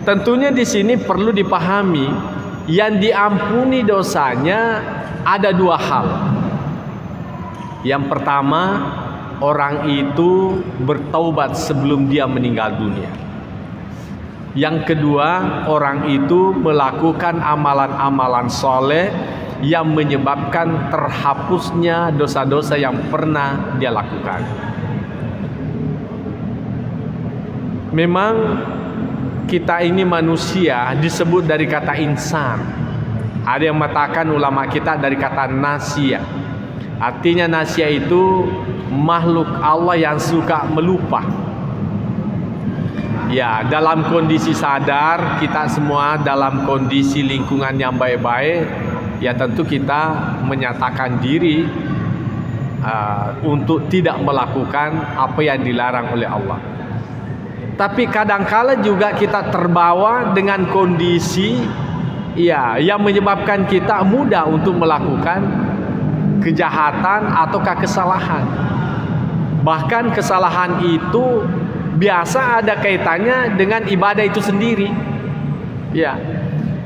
tentunya di sini perlu dipahami yang diampuni dosanya ada dua hal. Yang pertama, orang itu bertaubat sebelum dia meninggal dunia. Yang kedua, orang itu melakukan amalan-amalan soleh yang menyebabkan terhapusnya dosa-dosa yang pernah dia lakukan. Memang kita ini manusia disebut dari kata insan. Ada yang mengatakan ulama kita dari kata nasia. Artinya nasia itu makhluk Allah yang suka melupa. Ya, dalam kondisi sadar, kita semua dalam kondisi lingkungan yang baik-baik, ya tentu kita menyatakan diri untuk tidak melakukan apa yang dilarang oleh Allah. Tapi kadangkala juga kita terbawa dengan kondisi ya yang menyebabkan kita mudah untuk melakukan kejahatan ataukah kesalahan. Bahkan kesalahan itu biasa ada kaitannya dengan ibadah itu sendiri. Ya.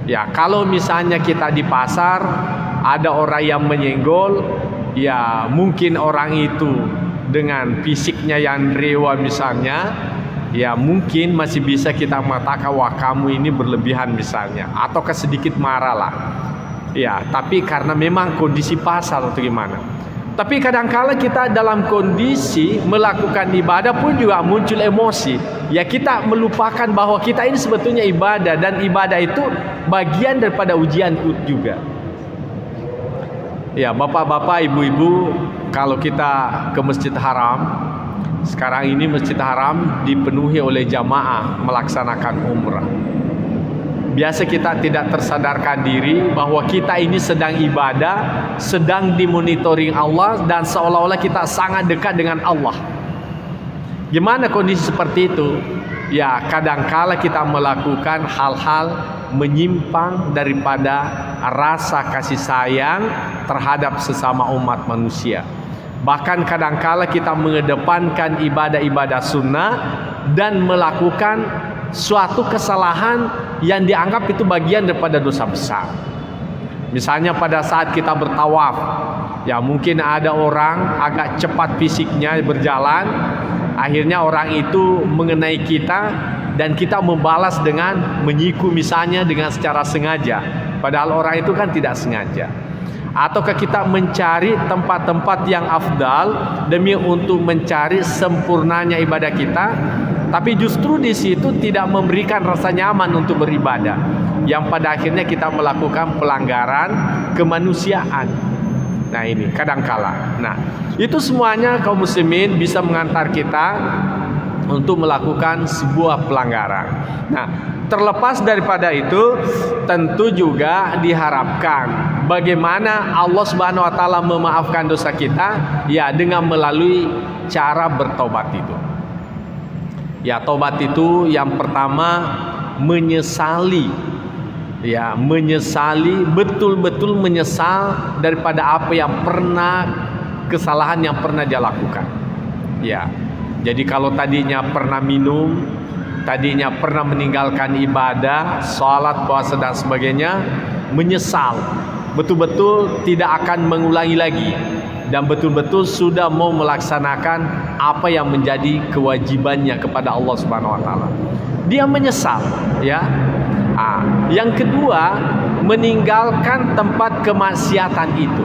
Ya, kalau misalnya kita di pasar ada orang yang menyenggol, ya mungkin orang itu dengan fisiknya yang rewa misalnya, ya mungkin masih bisa kita mengatakan wah kamu ini berlebihan misalnya, atau sedikit marah lah. Ya, tapi karena memang kondisi pasar atau gimana. Tapi kadangkala kita dalam kondisi melakukan ibadah pun juga muncul emosi. Ya kita melupakan bahwa kita ini sebetulnya ibadah, dan ibadah itu bagian daripada ujian juga. Ya bapak-bapak, ibu-ibu, kalau kita ke Masjid Haram, sekarang ini Masjid Haram dipenuhi oleh jamaah melaksanakan umrah. Biasa kita tidak tersadarkan diri bahwa kita ini sedang ibadah, sedang dimonitoring Allah, dan seolah-olah kita sangat dekat dengan Allah. Gimana kondisi seperti itu? Ya kadangkala kita melakukan hal-hal menyimpang daripada rasa kasih sayang terhadap sesama umat manusia. Bahkan kadangkala kita mengedepankan ibadah-ibadah sunnah dan melakukan suatu kesalahan yang dianggap itu bagian daripada dosa besar. Misalnya pada saat kita bertawaf, ya mungkin ada orang agak cepat fisiknya berjalan, akhirnya orang itu mengenai kita dan kita membalas dengan menyiku misalnya dengan secara sengaja, padahal orang itu kan tidak sengaja. Ataukah kita mencari tempat-tempat yang afdal demi untuk mencari sempurnanya ibadah kita, tapi justru di situ tidak memberikan rasa nyaman untuk beribadah, yang pada akhirnya kita melakukan pelanggaran kemanusiaan. Nah ini kadangkala. Nah itu semuanya kaum muslimin bisa mengantar kita untuk melakukan sebuah pelanggaran. Nah terlepas daripada itu, tentu juga diharapkan bagaimana Allah Subhanahu wa taala memaafkan dosa kita, ya dengan melalui cara bertobat itu. Ya tobat itu yang pertama menyesali. Ya menyesali, betul-betul menyesal daripada apa yang kesalahan yang pernah dia lakukan. Ya. Jadi kalau tadinya pernah minum, tadinya pernah meninggalkan ibadah, sholat, puasa dan sebagainya, menyesal, betul-betul tidak akan mengulangi lagi, dan betul-betul sudah mau melaksanakan apa yang menjadi kewajibannya kepada Allah Subhanahu wa taala. Dia menyesal, ya. Yang kedua, meninggalkan tempat kemaksiatan itu.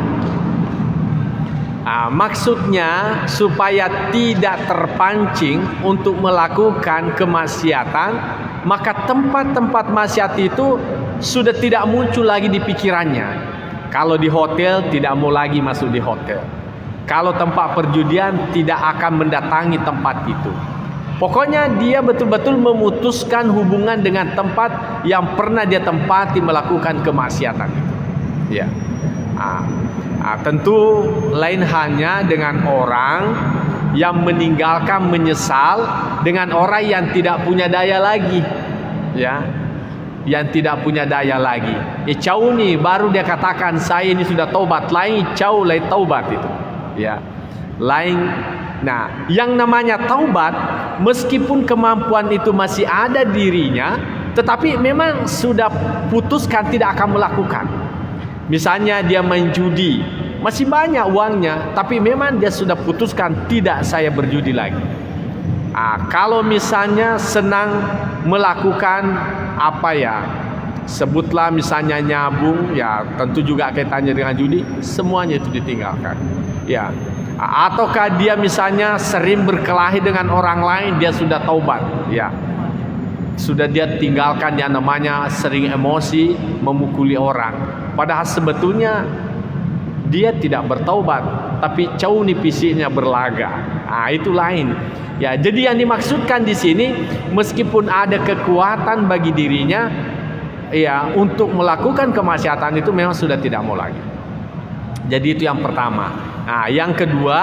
Maksudnya supaya tidak terpancing untuk melakukan kemaksiatan, maka tempat-tempat maksiat itu sudah tidak muncul lagi di pikirannya. Kalau di hotel tidak mau lagi masuk di hotel. Kalau tempat perjudian tidak akan mendatangi tempat itu. Pokoknya dia betul-betul memutuskan hubungan dengan tempat yang pernah dia tempati melakukan kemaksiatan itu. Ya. Tentu lain halnya dengan orang yang meninggalkan menyesal dengan orang yang tidak punya daya lagi, ya, yang tidak punya daya lagi. Cau nih baru dia katakan saya ini sudah taubat, lain cau lain taubat itu, ya, lain. Nah, yang namanya taubat, meskipun kemampuan itu masih ada dirinya, tetapi memang sudah putuskan tidak akan melakukan. Misalnya dia main judi, masih banyak uangnya, tapi memang dia sudah putuskan tidak, saya berjudi lagi. Kalau misalnya senang melakukan sebutlah misalnya nyabung, ya tentu juga kaitannya dengan judi, semuanya itu ditinggalkan. Ya. Ataukah dia misalnya sering berkelahi dengan orang lain, dia sudah taubat, ya. Sudah dia tinggalkan yang namanya sering emosi, memukuli orang. Padahal sebetulnya dia tidak bertaubat, tapi cauni fisiknya berlaga. Itu lain. Ya, jadi yang dimaksudkan di sini, meskipun ada kekuatan bagi dirinya, ya, untuk melakukan kemaksiatan itu memang sudah tidak mau lagi. Jadi itu yang pertama. Yang kedua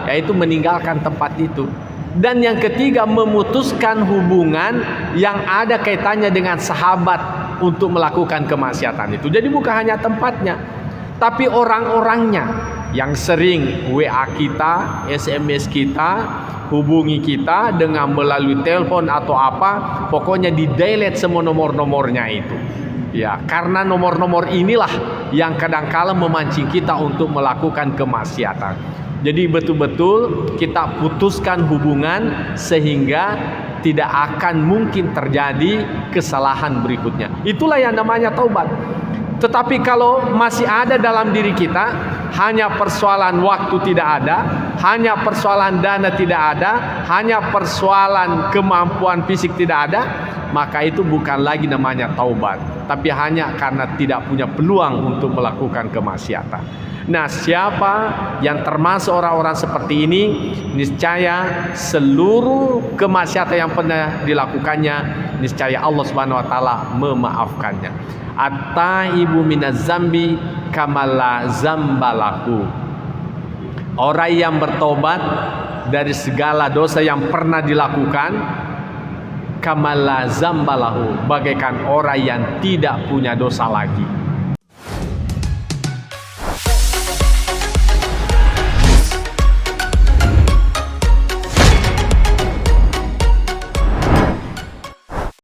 yaitu meninggalkan tempat itu. Dan yang ketiga, memutuskan hubungan yang ada kaitannya dengan sahabat untuk melakukan kemaksiatan itu. Jadi bukan hanya tempatnya, tapi orang-orangnya yang sering WA kita, SMS kita, hubungi kita dengan melalui telepon atau apa, pokoknya di-delete semua nomor-nomornya itu. Ya, karena nomor-nomor inilah yang kadang-kala memancing kita untuk melakukan kemaksiatan. Jadi betul-betul kita putuskan hubungan sehingga tidak akan mungkin terjadi kesalahan berikutnya. Itulah yang namanya taubat. Tetapi kalau masih ada dalam diri kita, hanya persoalan waktu tidak ada, hanya persoalan dana tidak ada, hanya persoalan kemampuan fisik tidak ada, maka itu bukan lagi namanya taubat, tapi hanya karena tidak punya peluang untuk melakukan kemaksiatan. Nah, siapa yang termasuk orang-orang seperti ini, niscaya seluruh kemaksiatan yang pernah dilakukannya, niscaya Allah Subhanahu wa taala memaafkannya. At-taibu minaz zambi kamala zambalahu. Orang yang bertobat dari segala dosa yang pernah dilakukan, kamala zambalahu, bagaikan orang yang tidak punya dosa lagi.